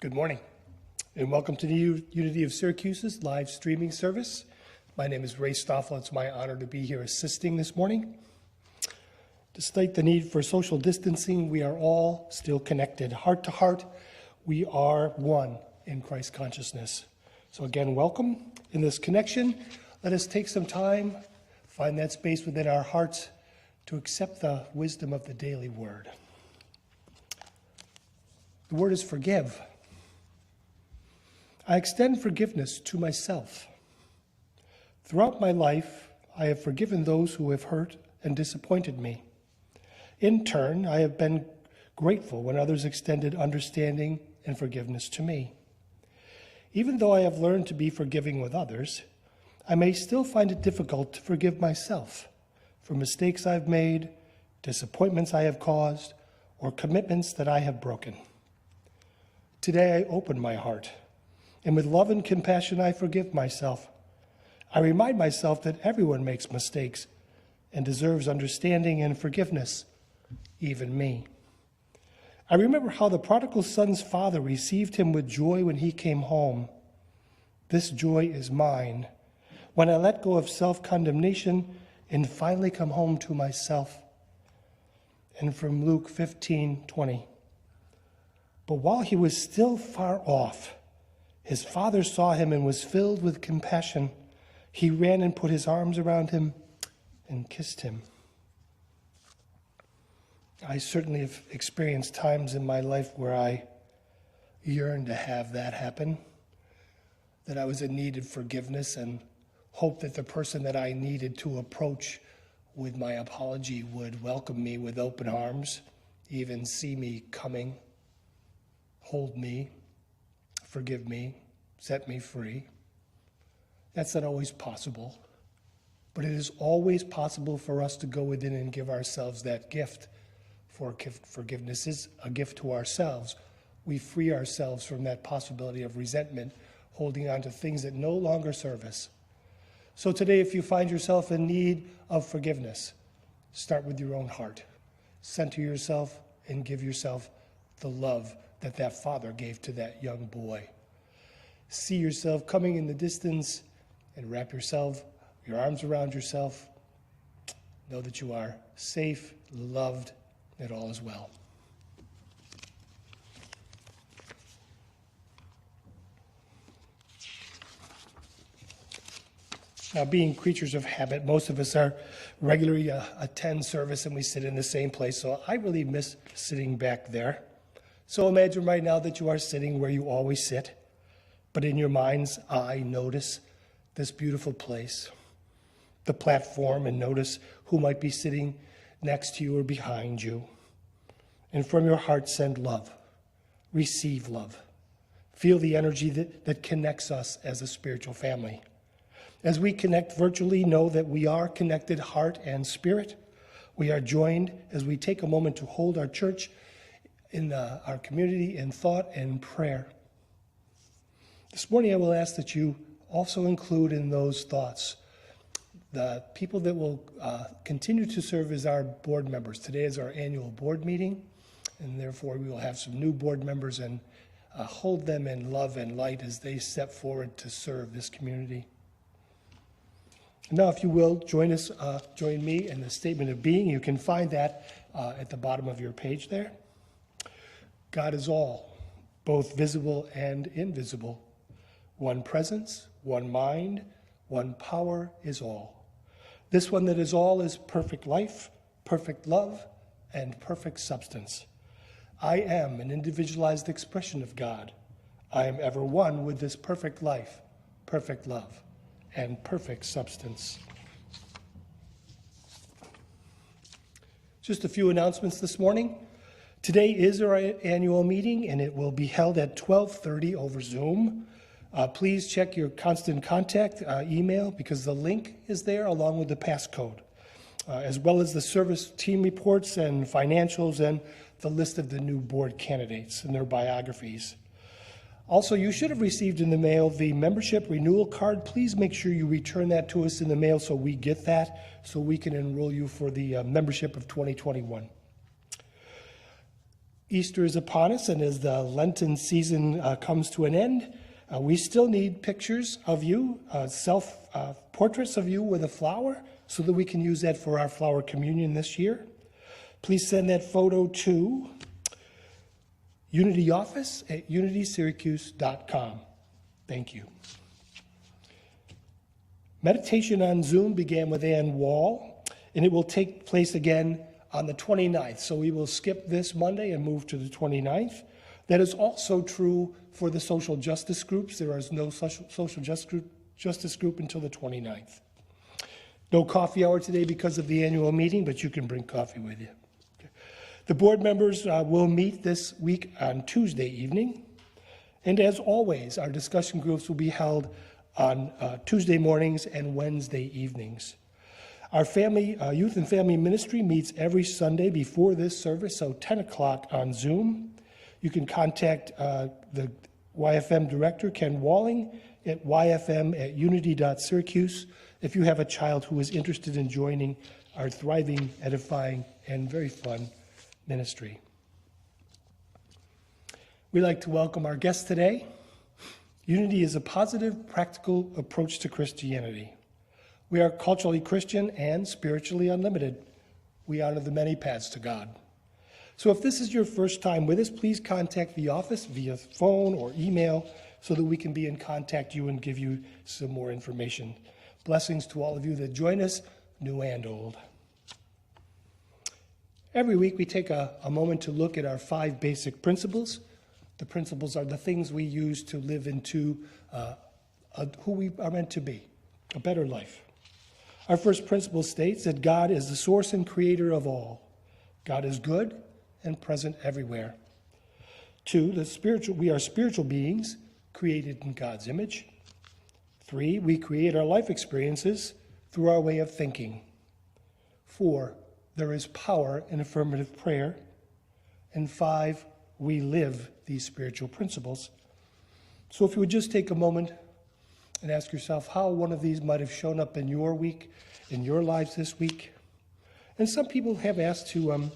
Good morning, and welcome to the Unity of Syracuse's live streaming service. My name is Ray Stoffel. It's my honor to be here assisting this morning. Despite the need for social distancing, we are all still connected. Heart to heart, we are one in Christ consciousness. So again, welcome. In this connection, let us take some time, find that space within our hearts to accept the wisdom of the daily word. The word is forgive. I extend forgiveness to myself. Throughout my life, I have forgiven those who have hurt and disappointed me. In turn, I have been grateful when others extended understanding and forgiveness to me. Even though I have learned to be forgiving with others, I may still find it difficult to forgive myself for mistakes I've made, disappointments I have caused, or commitments that I have broken. Today, I open my heart, and with love and compassion, I forgive myself. I remind myself that everyone makes mistakes and deserves understanding and forgiveness, even me. I remember how the prodigal son's father received him with joy when he came home. This joy is mine when I let go of self-condemnation and finally come home to myself. And from Luke 15:20. But while he was still far off, his father saw him and was filled with compassion. He ran and put his arms around him and kissed him. I certainly have experienced times in my life where I yearned to have that happen, that I was in need of forgiveness and hoped that the person that I needed to approach with my apology would welcome me with open arms, even see me coming, hold me, forgive me, set me free. That's not always possible, but it is always possible for us to go within and give ourselves that gift. For forgiveness is a gift to ourselves. We free ourselves from that possibility of resentment, holding on to things that no longer serve us. So today, if you find yourself in need of forgiveness, start with your own heart. Center yourself and give yourself the love that father gave to that young boy. See yourself coming in the distance and wrap your arms around yourself. Know that you are safe, loved, and all is well. Now, being creatures of habit, most of us are regularly attend service and we sit in the same place, so I really miss sitting back there. So imagine right now that you are sitting where you always sit, but in your mind's eye, notice this beautiful place, the platform, and notice who might be sitting next to you or behind you. And from your heart, send love. Receive love. Feel the energy that connects us as a spiritual family. As we connect virtually, know that we are connected heart and spirit. We are joined as we take a moment to hold our church in our community in thought and prayer. This morning, I will ask that you also include in those thoughts the people that will continue to serve as our board members. Today is our annual board meeting, and therefore we will have some new board members and hold them in love and light as they step forward to serve this community. Now, if you will, join me in the statement of being. You can find that at the bottom of your page there. God is all, both visible and invisible. One presence, one mind, one power is all. This one that is all is perfect life, perfect love, and perfect substance. I am an individualized expression of God. I am ever one with this perfect life, perfect love, and perfect substance. Just a few announcements this morning. Today is our annual meeting, and it will be held at 12:30 over Zoom. Please check your constant contact email because the link is there along with the passcode, as well as the service team reports and financials and the list of the new board candidates and their biographies. Also, you should have received in the mail the membership renewal card. Please make sure you return that to us in the mail so we get that, so we can enroll you for the membership of 2021. Easter is upon us, and as the Lenten season comes to an end, we still need pictures of you, self-portraits of you with a flower, so that we can use that for our flower communion this year. Please send that photo to unityoffice@unitysyracuse.com. Thank you. Meditation on Zoom began with Ann Wall, and it will take place again on the 29th. So we will skip this Monday and move to the 29th. That is also true for the social justice groups. There is no social justice group until the 29th. No coffee hour today because of the annual meeting, but you can bring coffee with you. Okay. The board members will meet this week on Tuesday evening. And as always, our discussion groups will be held on Tuesday mornings and Wednesday evenings. Our youth and family ministry meets every Sunday before this service, so 10 o'clock on Zoom. You can contact the YFM director, Ken Walling, at yfm@unity.syracuse if you have a child who is interested in joining our thriving, edifying, and very fun ministry. We'd like to welcome our guests today. Unity is a positive, practical approach to Christianity. We are culturally Christian and spiritually unlimited. We honor the many paths to God. So if this is your first time with us, please contact the office via phone or email so that we can be in contact with you and give you some more information. Blessings to all of you that join us, new and old. Every week we take a moment to look at our 5 basic principles. The principles are the things we use to live into who we are meant to be, a better life. Our first principle states that God is the source and creator of all. God is good and present everywhere. 2, we are spiritual beings created in God's image. 3, we create our life experiences through our way of thinking. 4, there is power in affirmative prayer. And 5, we live these spiritual principles. So if you would just take a moment and ask yourself how one of these might have shown up in your week, in your lives this week. And some people have asked to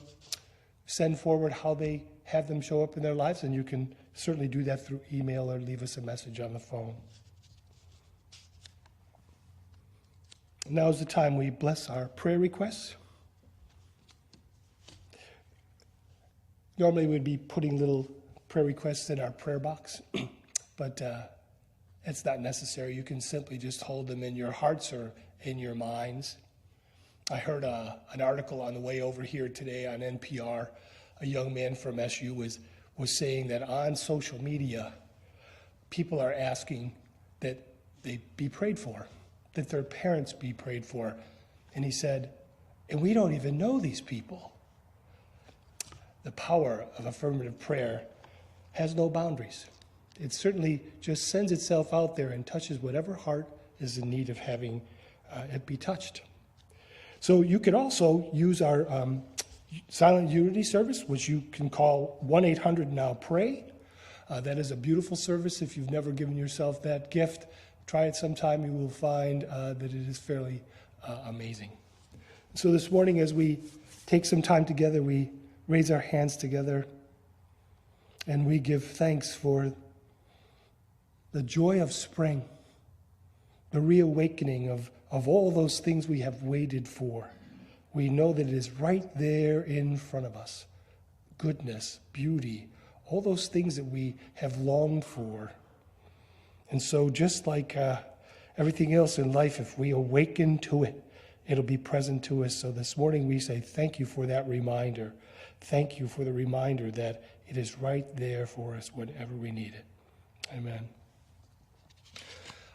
send forward how they have them show up in their lives, and you can certainly do that through email or leave us a message on the phone. Now is the time we bless our prayer requests. Normally we'd be putting little prayer requests in our prayer box, but it's not necessary. You can simply just hold them in your hearts or in your minds. I heard an article on the way over here today on NPR. A young man from SU was saying that on social media, people are asking that they be prayed for, that their parents be prayed for. And he said, and we don't even know these people. The power of affirmative prayer has no boundaries. It certainly just sends itself out there and touches whatever heart is in need of having it be touched. So you could also use our Silent Unity service, which you can call 1-800-NOW-PRAY. That is a beautiful service. If you've never given yourself that gift, try it sometime. You will find that it is fairly amazing. So this morning, as we take some time together, we raise our hands together and we give thanks for the joy of spring, the reawakening of all those things we have waited for. We know that it is right there in front of us. Goodness, beauty, all those things that we have longed for. And so just like everything else in life, if we awaken to it, it'll be present to us. So this morning we say thank you for that reminder. Thank you for the reminder that it is right there for us whenever we need it. Amen.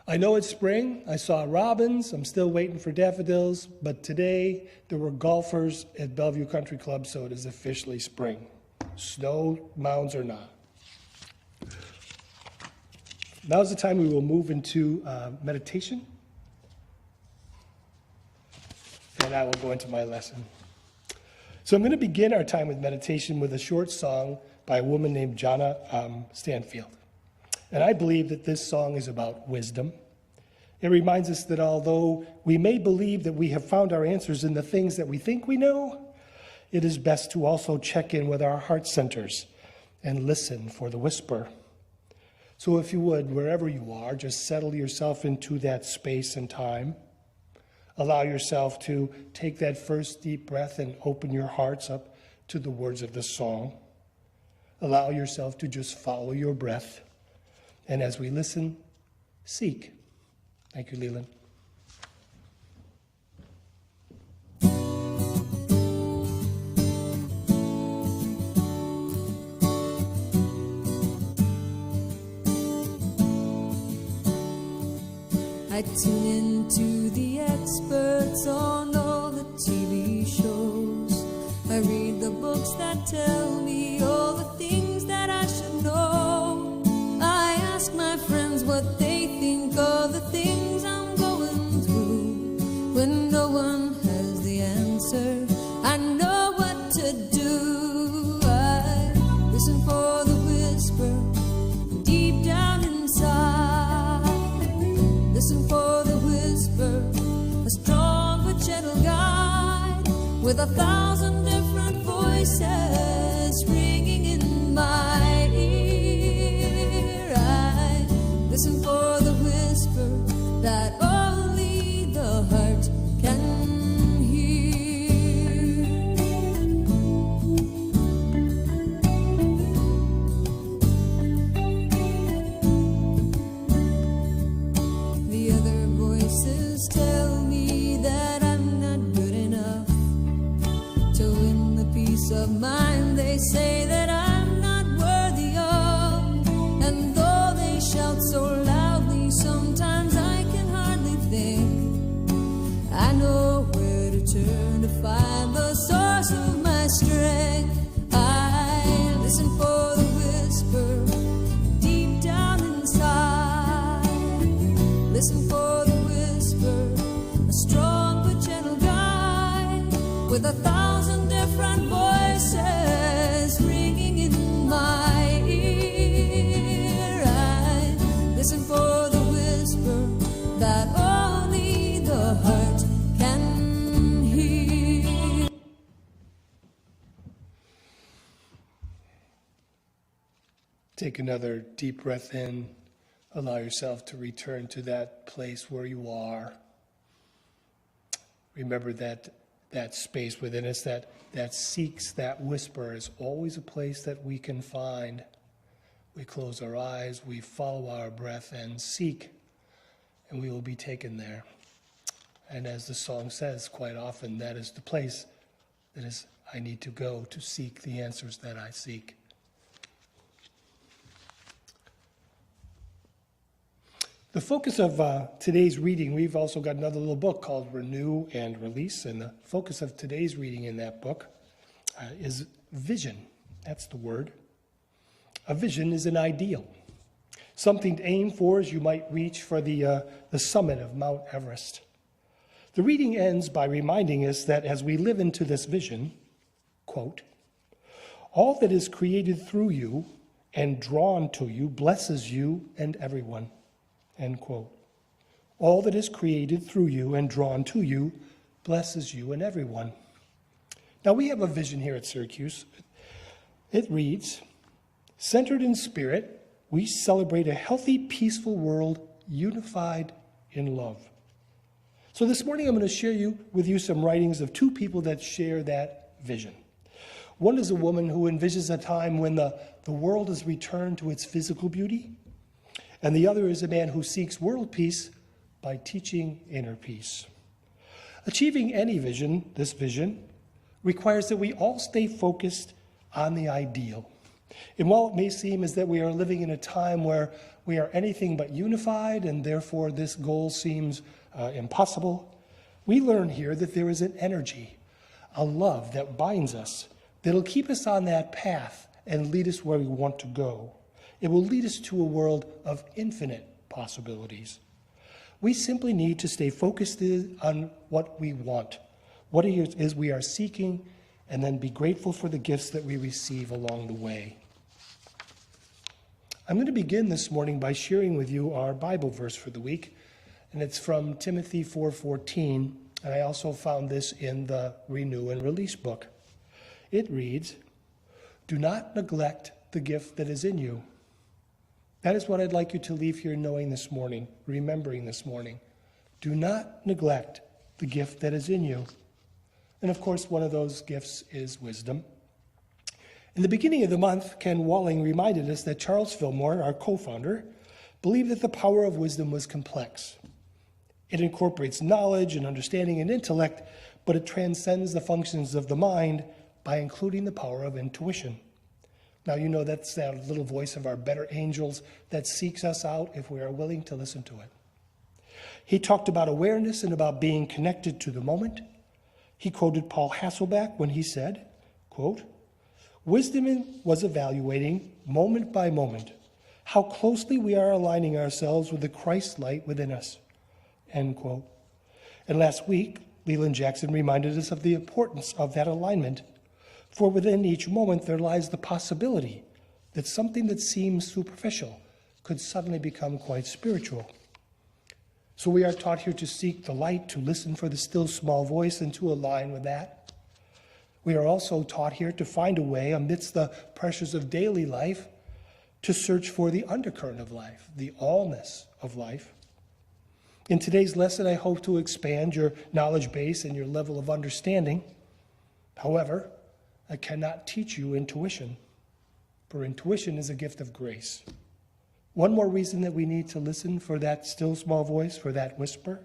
I know it's spring. I saw robins. I'm still waiting for daffodils. But today there were golfers at Bellevue Country Club, so it is officially spring. Snow mounds or not. Now's the time we will move into meditation. And I will go into my lesson. So I'm going to begin our time with meditation with a short song by a woman named Jonna Stanfield. And I believe that this song is about wisdom. It reminds us that although we may believe that we have found our answers in the things that we think we know, it is best to also check in with our heart centers and listen for the whisper. So if you would, wherever you are, just settle yourself into that space and time. Allow yourself to take that first deep breath and open your hearts up to the words of the song. Allow yourself to just follow your breath. And as we listen, seek. Thank you, Leland. I tune into the experts on all the TV shows. I read the books that tell me all the things that I should know. I ask my friends what they think of the things I'm going through. When no one has the answer, I know what to do. I listen for the whisper deep down inside. Listen for the whisper, a strong but gentle guide, with 1,000 different voices ringing in my ear. I listen for the whisper that only the heart can tell me that I'm not good enough to win the peace of mind they say that I'm not worthy of. And though they shout so loudly, sometimes I can hardly think. I know where to turn to find the source of my strength. I listen for the whisper deep down inside. Listen for the a strong but gentle guide, with 1,000 different voices ringing in my ear. I listen for the whisper that only the heart can hear. Take another deep breath in. Allow yourself to return to that place where you are. Remember that space within us that seeks, that whisper is always a place that we can find. We close our eyes, we follow our breath and seek, and we will be taken there. And as the song says, quite often, that is the place that is I need to go to seek the answers that I seek. The focus of today's reading, we've also got another little book called Renew and Release, and the focus of today's reading in that book is vision. That's the word. A vision is an ideal, something to aim for as you might reach for the summit of Mount Everest. The reading ends by reminding us that as we live into this vision, quote, all that is created through you and drawn to you blesses you and everyone. End quote. All that is created through you and drawn to you blesses you and everyone. Now we have a vision here at Syracuse. It reads, centered in spirit, we celebrate a healthy, peaceful world unified in love. So this morning I'm going to share with you some writings of two people that share that vision. One is a woman who envisions a time when the world is returned to its physical beauty. And the other is a man who seeks world peace by teaching inner peace. Achieving any vision, this vision, requires that we all stay focused on the ideal. And while it may seem as that we are living in a time where we are anything but unified and therefore this goal seems impossible, we learn here that there is an energy, a love that binds us, that'll keep us on that path and lead us where we want to go. It will lead us to a world of infinite possibilities. We simply need to stay focused on what we want, what it is we are seeking, and then be grateful for the gifts that we receive along the way. I'm going to begin this morning by sharing with you our Bible verse for the week, and it's from Timothy 4:14, and I also found this in the Renew and Release book. It reads, "Do not neglect the gift that is in you." That is what I'd like you to leave here knowing this morning, remembering this morning. Do not neglect the gift that is in you. And of course, one of those gifts is wisdom. In the beginning of the month, Ken Walling reminded us that Charles Fillmore, our co-founder, believed that the power of wisdom was complex. It incorporates knowledge and understanding and intellect, but it transcends the functions of the mind by including the power of intuition. Now, you know that's that little voice of our better angels that seeks us out if we are willing to listen to it. He talked about awareness and about being connected to the moment. He quoted Paul Hasselbeck when he said, quote, "Wisdom was evaluating moment by moment how closely we are aligning ourselves with the Christ light within us," end quote. And last week, Leland Jackson reminded us of the importance of that alignment, for within each moment there lies the possibility that something that seems superficial could suddenly become quite spiritual. So we are taught here to seek the light, to listen for the still small voice, and to align with that. We are also taught here to find a way amidst the pressures of daily life to search for the undercurrent of life, the allness of life. In today's lesson, I hope to expand your knowledge base and your level of understanding. However, I cannot teach you intuition, for intuition is a gift of grace. One more reason that we need to listen for that still small voice, for that whisper.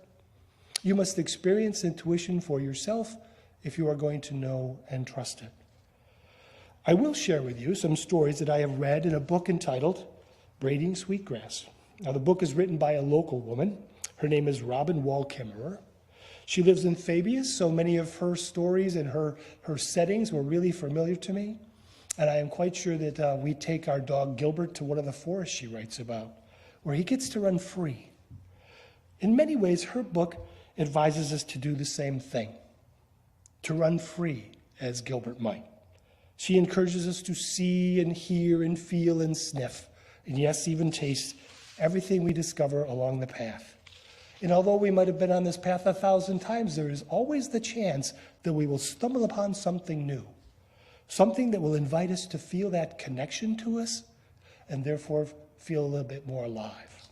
You must experience intuition for yourself if you are going to know and trust it. I will share with you some stories that I have read in a book entitled Braiding Sweetgrass. Now, the book is written by a local woman. Her name is Robin Wall-Kimmerer. She lives in Fabius, so many of her stories and her settings were really familiar to me. And I am quite sure that we take our dog Gilbert to one of the forests she writes about, where he gets to run free. In many ways, her book advises us to do the same thing, to run free as Gilbert might. She encourages us to see and hear and feel and sniff, and yes, even taste everything we discover along the path. And although we might have been on this path 1,000 times, there is always the chance that we will stumble upon something new, something that will invite us to feel that connection to us and therefore feel a little bit more alive.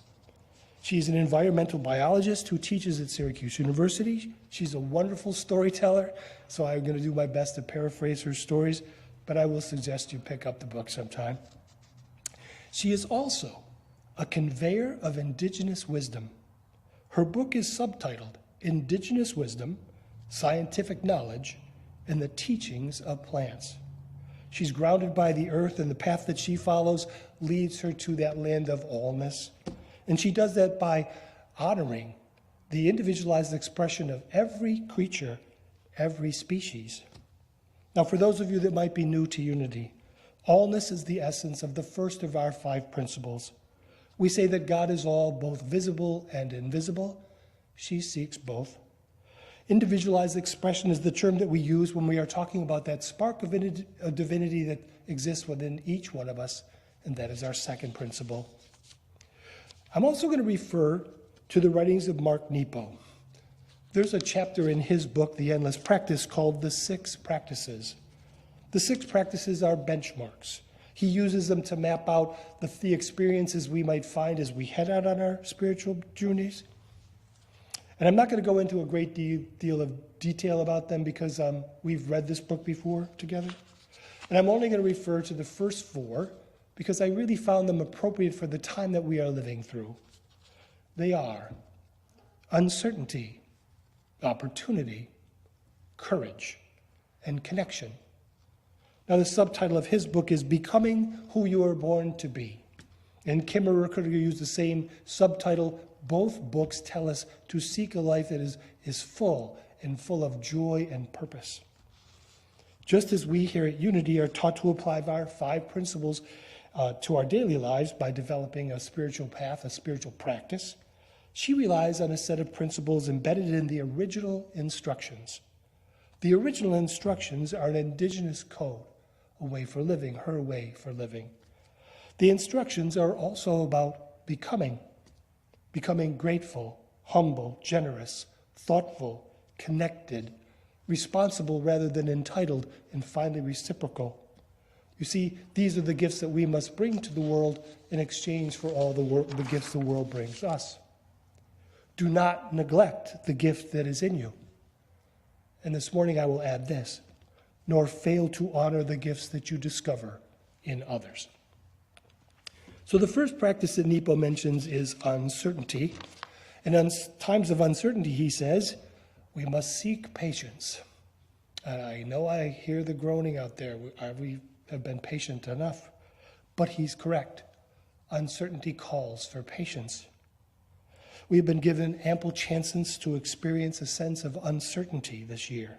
She's an environmental biologist who teaches at Syracuse University. She's a wonderful storyteller, so I'm going to do my best to paraphrase her stories, but I will suggest you pick up the book sometime. She is also a conveyor of indigenous wisdom. Her book is subtitled Indigenous Wisdom, Scientific Knowledge, and the Teachings of Plants. She's grounded by the earth, and the path that she follows leads her to that land of allness. And she does that by honoring the individualized expression of every creature, every species. Now, for those of you that might be new to Unity, allness is the essence of the first of our 5 principles. We say that God is all, both visible and invisible. She seeks both. Individualized expression is the term that we use when we are talking about that spark of divinity that exists within each one of us, and that is our second principle. I'm also going to refer to the writings of Mark Nepo. There's a chapter in his book, The Endless Practice, called The 6 Practices. The 6 practices are benchmarks. He uses them to map out the experiences we might find as we head out on our spiritual journeys. And I'm not going to go into a great deal of detail about them because we've read this book before together. And I'm only going to refer to the first 4 because I really found them appropriate for the time that we are living through. They are uncertainty, opportunity, courage, and connection. Now, the subtitle of his book is Becoming Who You Are Born to Be. And Kimmerer could have used the same subtitle. Both books tell us to seek a life that is full and full of joy and purpose. Just as we here at Unity are taught to apply our 5 principles to our daily lives by developing a spiritual path, a spiritual practice, she relies on a set of principles embedded in the original instructions. The original instructions are an indigenous code, a way for living, her way for living. The instructions are also about becoming grateful, humble, generous, thoughtful, connected, responsible rather than entitled, and finally reciprocal. You see, these are the gifts that we must bring to the world in exchange for all the gifts the world brings us. Do not neglect the gift that is in you. And this morning I will add this, nor fail to honor the gifts that you discover in others. So the first practice that Nepo mentions is uncertainty. And in times of uncertainty, he says, we must seek patience. And I know I hear the groaning out there. We have been patient enough. But he's correct. Uncertainty calls for patience. We have been given ample chances to experience a sense of uncertainty this year.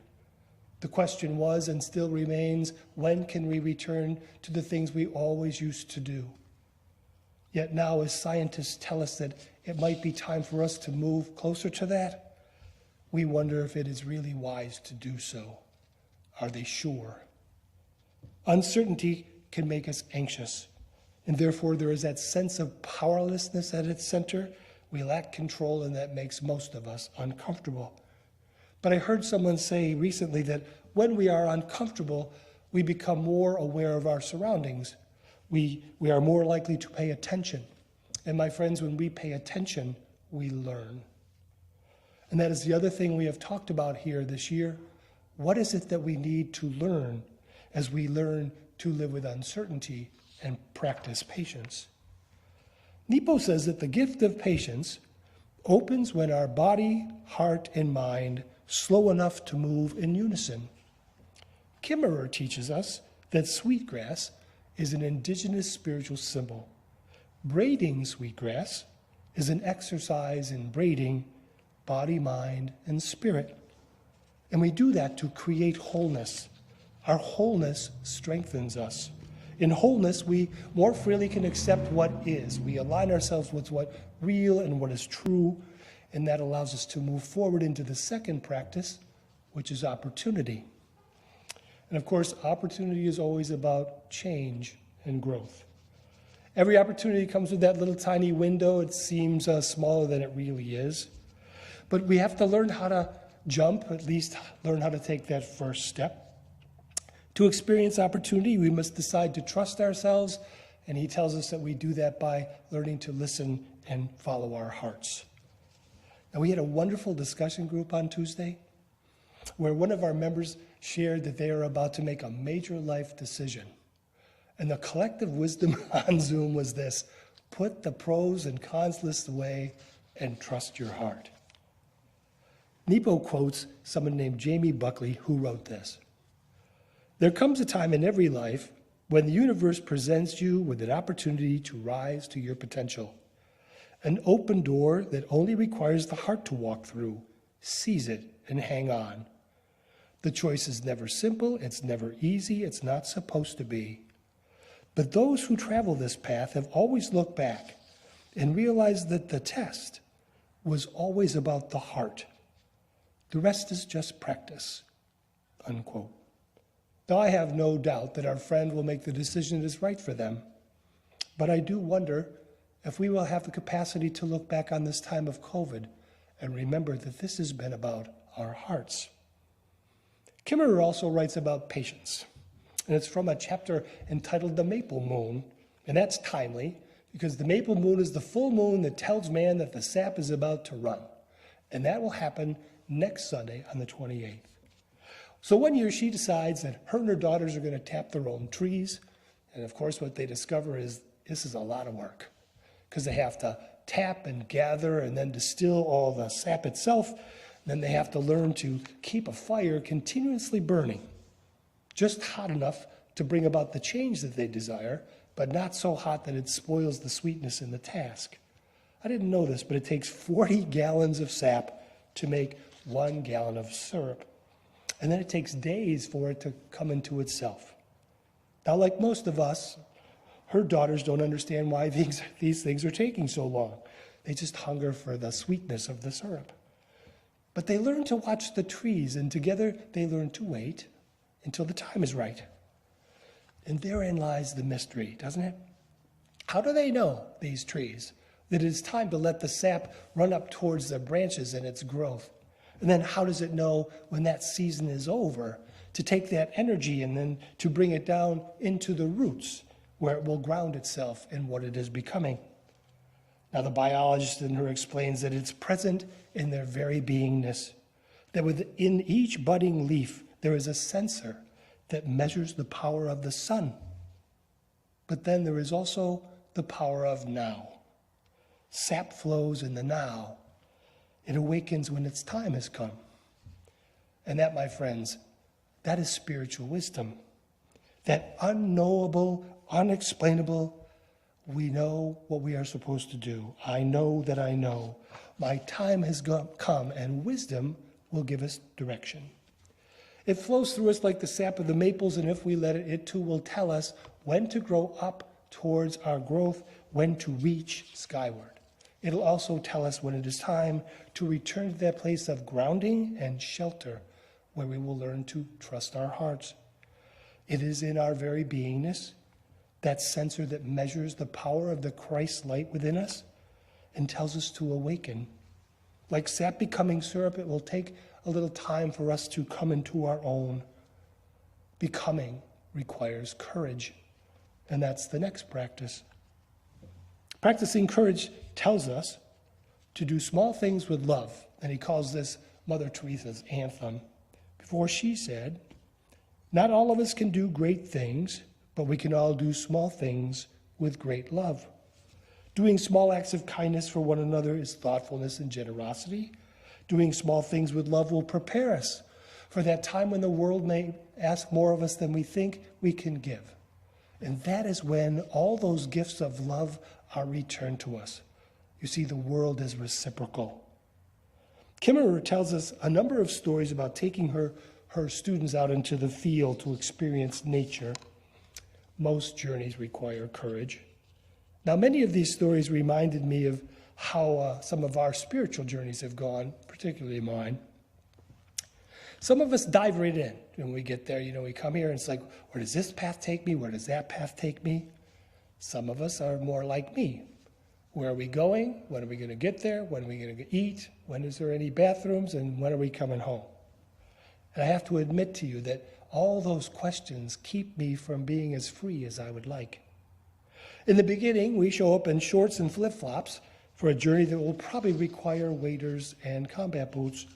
The question was and still remains, when can we return to the things we always used to do? Yet now, as scientists tell us that it might be time for us to move closer to that, we wonder if it is really wise to do so. Are they sure? Uncertainty can make us anxious, and therefore there is that sense of powerlessness at its center. We lack control, and that makes most of us uncomfortable. But I heard someone say recently that when we are uncomfortable, we become more aware of our surroundings. We are more likely to pay attention. And my friends, when we pay attention, we learn. And that is the other thing we have talked about here this year. What is it that we need to learn as we learn to live with uncertainty and practice patience? Nepo says that the gift of patience opens when our body, heart, and mind slow enough to move in unison. Kimmerer teaches us that sweetgrass is an indigenous spiritual symbol. Braiding sweetgrass is an exercise in braiding body, mind, and spirit. And we do that to create wholeness. Our wholeness strengthens us. In wholeness, we more freely can accept what is. We align ourselves with what's real and what is true, and that allows us to move forward into the second practice, which is opportunity. And of course, opportunity is always about change and growth. Every opportunity comes with that little tiny window. It seems smaller than it really is. But we have to learn how to jump, at least learn how to take that first step. To experience opportunity, we must decide to trust ourselves, and he tells us that we do that by learning to listen and follow our hearts. Now, we had a wonderful discussion group on Tuesday where one of our members shared that they are about to make a major life decision. And the collective wisdom on Zoom was this: put the pros and cons list away and trust your heart. Nepo quotes someone named Jamie Buckley, who wrote this: there comes a time in every life when the universe presents you with an opportunity to rise to your potential. An open door that only requires the heart to walk through. Seize it and hang on. The choice is never simple, it's never easy, it's not supposed to be. But those who travel this path have always looked back and realized that the test was always about the heart. The rest is just practice, unquote. Now, I have no doubt that our friend will make the decision that is right for them. But I do wonder if we will have the capacity to look back on this time of COVID and remember that this has been about our hearts. Kimmerer also writes about patience, and it's from a chapter entitled The Maple Moon, and that's timely because the maple moon is the full moon that tells man that the sap is about to run, and that will happen next Sunday on the 28th. So one year she decides that her and her daughters are going to tap their own trees, and of course what they discover is this is a lot of work because they have to tap and gather and then distill all the sap itself. Then they have to learn to keep a fire continuously burning, just hot enough to bring about the change that they desire, but not so hot that it spoils the sweetness in the task. I didn't know this, but it takes 40 gallons of sap to make 1 gallon of syrup. And then it takes days for it to come into itself. Now, like most of us, her daughters don't understand why these things are taking so long. They just hunger for the sweetness of the syrup. But they learn to watch the trees, and together they learn to wait until the time is right. And therein lies the mystery, doesn't it? How do they know, these trees, that it is time to let the sap run up towards their branches and its growth? And then how does it know when that season is over to take that energy and then to bring it down into the roots where it will ground itself in what it is becoming? Now, the biologist in her explains that it's present in their very beingness, that within each budding leaf there is a sensor that measures the power of the sun. But then there is also the power of now. Sap flows in the now. It awakens when its time has come. And that, my friends, that is spiritual wisdom. That unknowable, unexplainable, we know what we are supposed to do. I know that I know. My time has come, and wisdom will give us direction. It flows through us like the sap of the maples, and if we let it, it too will tell us when to grow up towards our growth, when to reach skyward. It'll also tell us when it is time to return to that place of grounding and shelter where we will learn to trust our hearts. It is in our very beingness, that sensor that measures the power of the Christ light within us and tells us to awaken. Like sap becoming syrup, it will take a little time for us to come into our own. Becoming requires courage, and that's the next practice. Practicing courage tells us to do small things with love, and he calls this Mother Teresa's anthem. Before she said, "Not all of us can do great things, but we can all do small things with great love." Doing small acts of kindness for one another is thoughtfulness and generosity. Doing small things with love will prepare us for that time when the world may ask more of us than we think we can give. And that is when all those gifts of love are returned to us. You see, the world is reciprocal. Kimmerer tells us a number of stories about taking her students out into the field to experience nature. Most journeys require courage. Now, many of these stories reminded me of how some of our spiritual journeys have gone, particularly mine. Some of us dive right in when we get there. We come here and it's like, where does this path take me? Where does that path take me? Some of us are more like me. Where are we going? When are we going to get there? When are we going to eat? When is there any bathrooms? And when are we coming home? And I have to admit to you that all those questions keep me from being as free as I would like. In the beginning, we show up in shorts and flip-flops for a journey that will probably require waders and combat boots.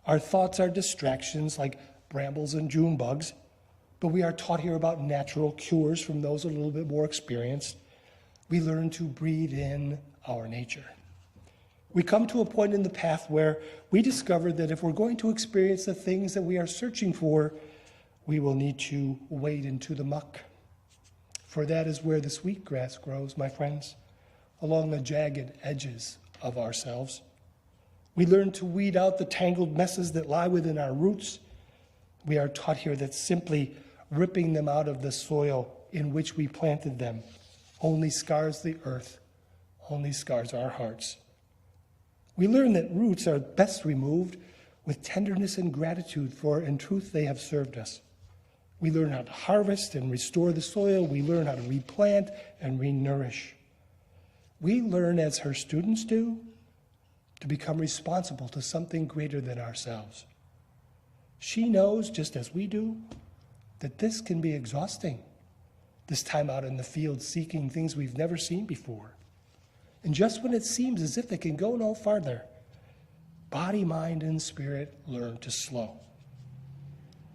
Our thoughts are distractions like brambles and June bugs, but we are taught here about natural cures from those a little bit more experienced. We learn to breathe in our nature. We come to a point in the path where we discover that if we're going to experience the things that we are searching for, we will need to wade into the muck. For that is where the sweet grass grows, my friends, along the jagged edges of ourselves. We learn to weed out the tangled messes that lie within our roots. We are taught here that simply ripping them out of the soil in which we planted them only scars the earth, only scars our hearts. We learn that roots are best removed with tenderness and gratitude, for in truth they have served us. We learn how to harvest and restore the soil. We learn how to replant and renourish. We learn, as her students do, to become responsible to something greater than ourselves. She knows, just as we do, that this can be exhausting, this time out in the field seeking things we've never seen before. And just when it seems as if they can go no farther, body, mind, and spirit learn to slow.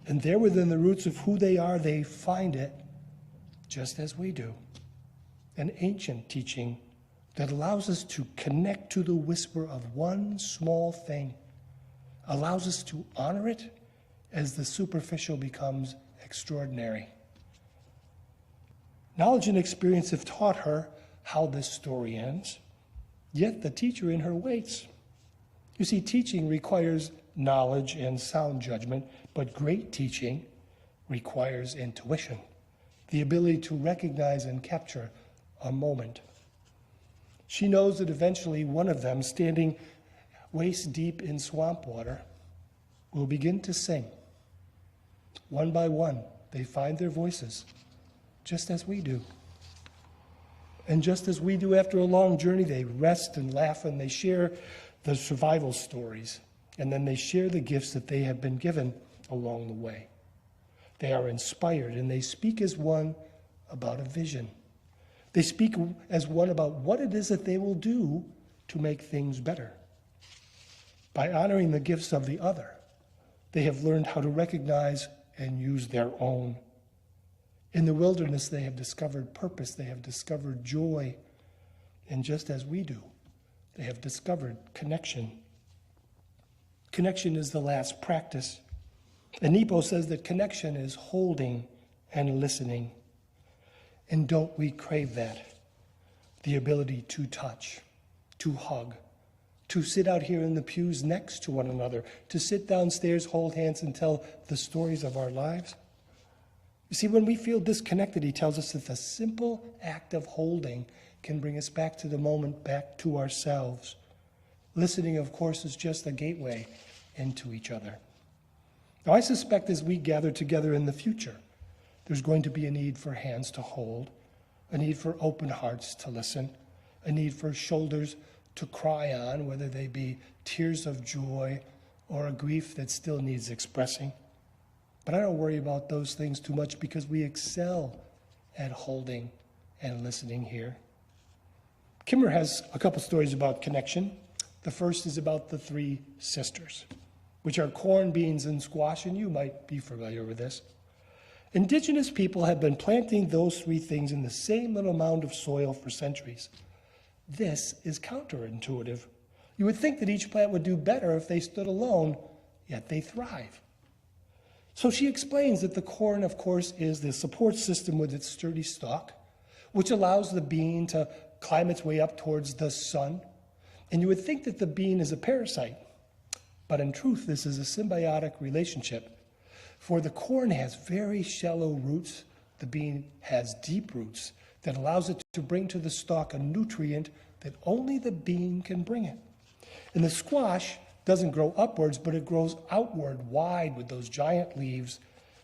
And there within the roots of who they are, they find it just as we do. An ancient teaching that allows us to connect to the whisper of one small thing, allows us to honor it as the superficial becomes extraordinary. Knowledge and experience have taught her how this story ends, yet the teacher in her waits. You see, teaching requires knowledge and sound judgment, but great teaching requires intuition, the ability to recognize and capture a moment. She knows that eventually one of them, standing waist deep in swamp water, will begin to sing. One by one, they find their voices, just as we do. And just as we do after a long journey, they rest and laugh and they share the survival stories and then they share the gifts that they have been given along the way. They are inspired, and they speak as one about a vision. They speak as one about what it is that they will do to make things better. By honoring the gifts of the other, they have learned how to recognize and use their own. In the wilderness, they have discovered purpose, they have discovered joy, and just as we do, they have discovered connection. Connection is the last practice. And Nepo says that connection is holding and listening. And don't we crave that? The ability to touch, to hug, to sit out here in the pews next to one another, to sit downstairs, hold hands, and tell the stories of our lives. You see, when we feel disconnected, he tells us that the simple act of holding can bring us back to the moment, back to ourselves. Listening, of course, is just a gateway into each other. Now, I suspect as we gather together in the future, there's going to be a need for hands to hold, a need for open hearts to listen, a need for shoulders to cry on, whether they be tears of joy or a grief that still needs expressing. But I don't worry about those things too much because we excel at holding and listening here. Kimmer has a couple stories about connection. The first is about the three sisters, which are corn, beans, and squash, and you might be familiar with this. Indigenous people have been planting those three things in the same little mound of soil for centuries. This is counterintuitive. You would think that each plant would do better if they stood alone, yet they thrive. So she explains that the corn, of course, is the support system with its sturdy stalk, which allows the bean to climb its way up towards the sun. And you would think that the bean is a parasite. But in truth, this is a symbiotic relationship. For the corn has very shallow roots. The bean has deep roots that allows it to bring to the stalk a nutrient that only the bean can bring it. And the squash doesn't grow upwards, but it grows outward wide with those giant leaves,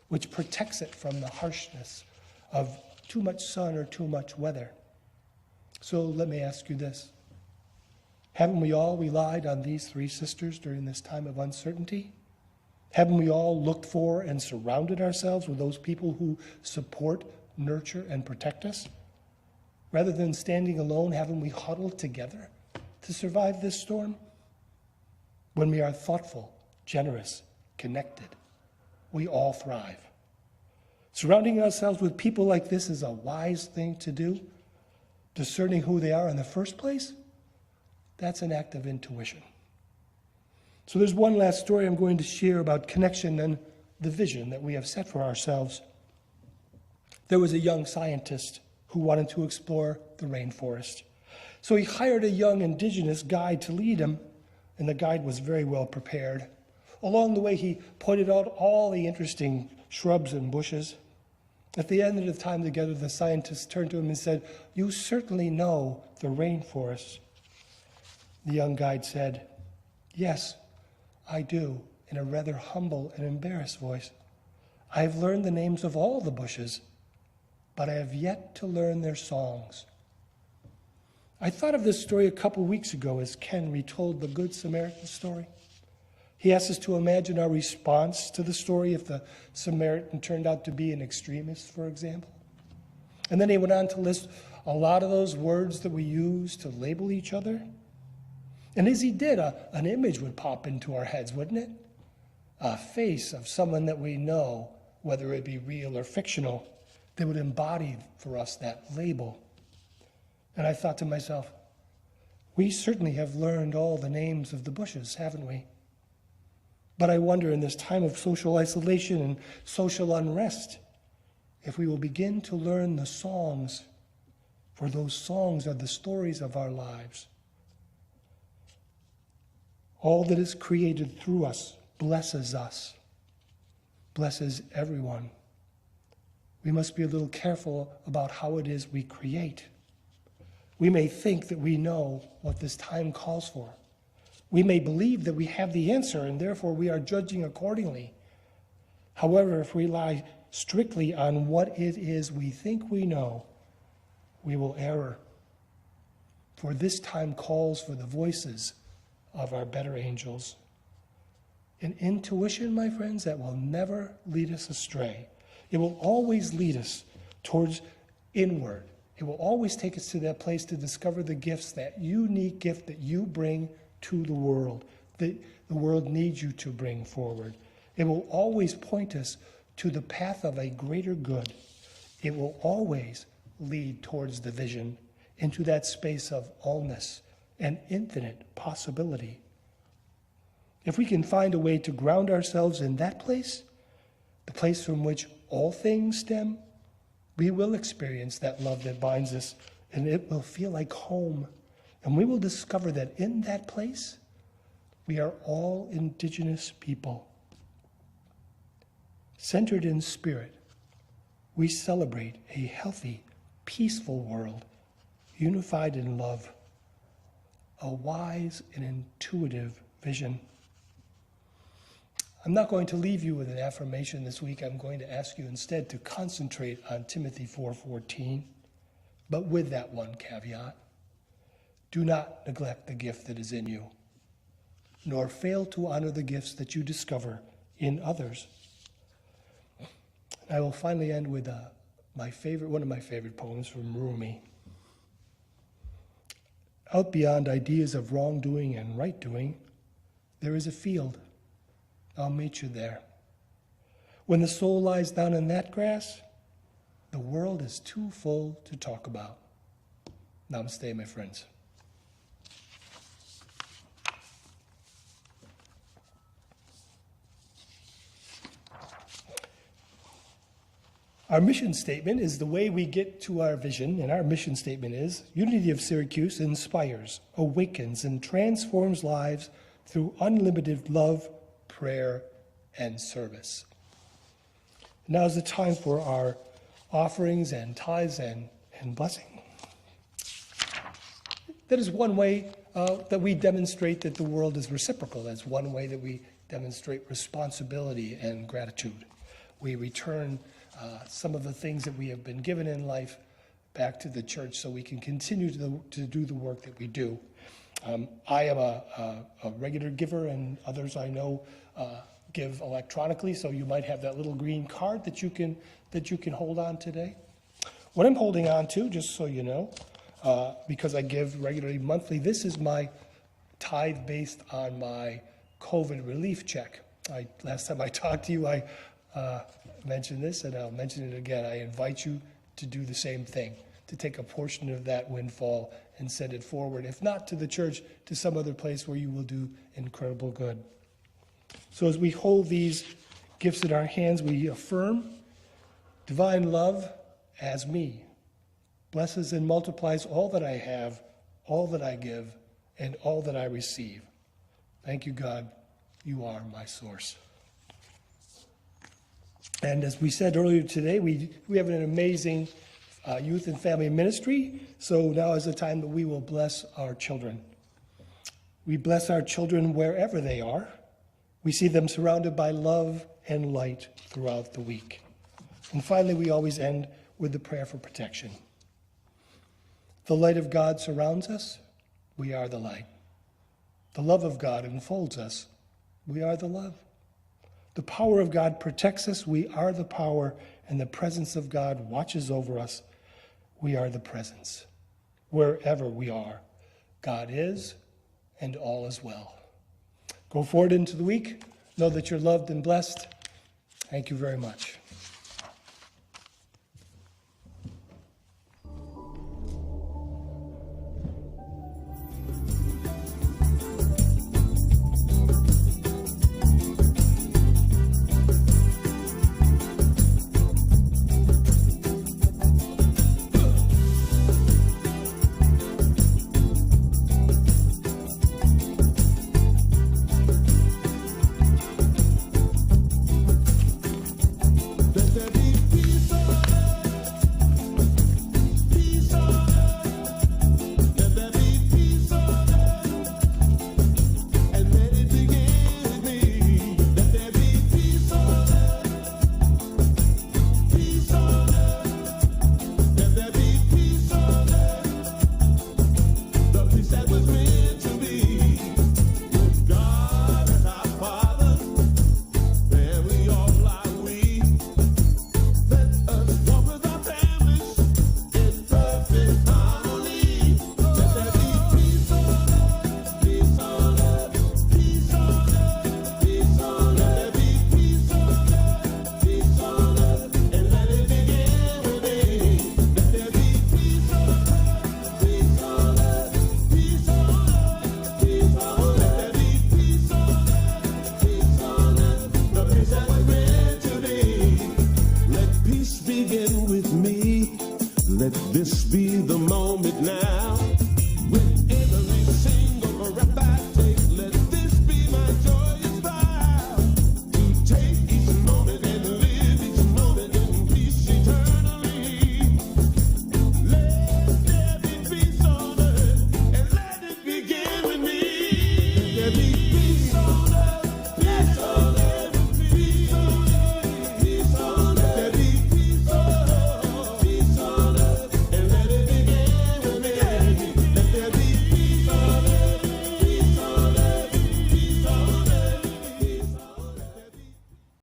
which protects it from the harshness of too much sun or too much weather. So let me ask you this. Haven't we all relied on these three sisters during this time of uncertainty? Haven't we all looked for and surrounded ourselves with those people who support, nurture, and protect us? Rather than standing alone, haven't we huddled together to survive this storm? When we are thoughtful, generous, connected, we all thrive. Surrounding ourselves with people like this is a wise thing to do. Discerning who they are in the first place, that's an act of intuition. So there's one last story I'm going to share about connection and the vision that we have set for ourselves. There was a young scientist who wanted to explore the rainforest. So he hired a young indigenous guide to lead him, and the guide was very well prepared. Along the way, he pointed out all the interesting shrubs and bushes. At the end of the time together, the scientist turned to him and said, "You certainly know the rainforest." The young guide said, "Yes, I do," in a rather humble and embarrassed voice. "I have learned the names of all the bushes, but I have yet to learn their songs." I thought of this story a couple weeks ago as Ken retold the Good Samaritan story. He asked us to imagine our response to the story if the Samaritan turned out to be an extremist, for example. And then he went on to list a lot of those words that we use to label each other. And as he did, an image would pop into our heads, wouldn't it? A face of someone that we know, whether it be real or fictional, that would embody for us that label. And I thought to myself, we certainly have learned all the names of the bushes, haven't we? But I wonder in this time of social isolation and social unrest, if we will begin to learn the songs, for those songs are the stories of our lives. All that is created through us, blesses everyone. We must be a little careful about how it is we create. We may think that we know what this time calls for. We may believe that we have the answer, and therefore we are judging accordingly. However, if we rely strictly on what it is we think we know, we will err. For this time calls for the voices of our better angels. An intuition, my friends, that will never lead us astray. It will always lead us towards inward. It will always take us to that place to discover the gifts, that unique gift that you bring to the world, that the world needs you to bring forward. It will always point us to the path of a greater good. It will always lead towards the vision, into that space of allness and infinite possibility. If we can find a way to ground ourselves in that place, the place from which all things stem, we will experience that love that binds us, and it will feel like home. And we will discover that in that place, we are all indigenous people. Centered in spirit, we celebrate a healthy, peaceful world, unified in love, a wise and intuitive vision. I'm not going to leave you with an affirmation this week. I'm going to ask you instead to concentrate on Timothy 4:14, but with that one caveat. Do not neglect the gift that is in you, nor fail to honor the gifts that you discover in others. I will finally end with one of my favorite poems from Rumi. Out beyond ideas of wrongdoing and right doing, there is a field. I'll meet you there. When the soul lies down in that grass, the world is too full to talk about. Namaste, my friends. Our mission statement is the way we get to our vision, and our mission statement is: Unity of Syracuse inspires, awakens, and transforms lives through unlimited love, prayer, and service. Now is the time for our offerings and tithes and blessing. That is one way that we demonstrate that the world is reciprocal. That's one way that we demonstrate responsibility and gratitude. We return some of the things that we have been given in life back to the church so we can continue to do the work that we do. I am a regular giver, and others I know give electronically, so you might have that little green card that you can hold on today. What I'm holding on to, just so you know, because I give regularly monthly, this is my tithe based on my COVID relief check. Last time I talked to you, I mentioned this, and I'll mention it again. I invite you to do the same thing, to take a portion of that windfall and send it forward, if not to the church, to some other place where you will do incredible good. So as we hold these gifts in our hands, we affirm divine love as me, blesses and multiplies all that I have, all that I give, and all that I receive. Thank you, God. You are my source. And as we said earlier today, we have an amazing youth and family ministry. So now is the time that we will bless our children. We bless our children wherever they are. We see them surrounded by love and light throughout the week. And finally, we always end with the prayer for protection. The light of God surrounds us. We are the light. The love of God enfolds us. We are the love. The power of God protects us. We are the power, and the presence of God watches over us. We are the presence. Wherever we are, God is, and all is well. Go forward into the week. Know that you're loved and blessed. Thank you very much.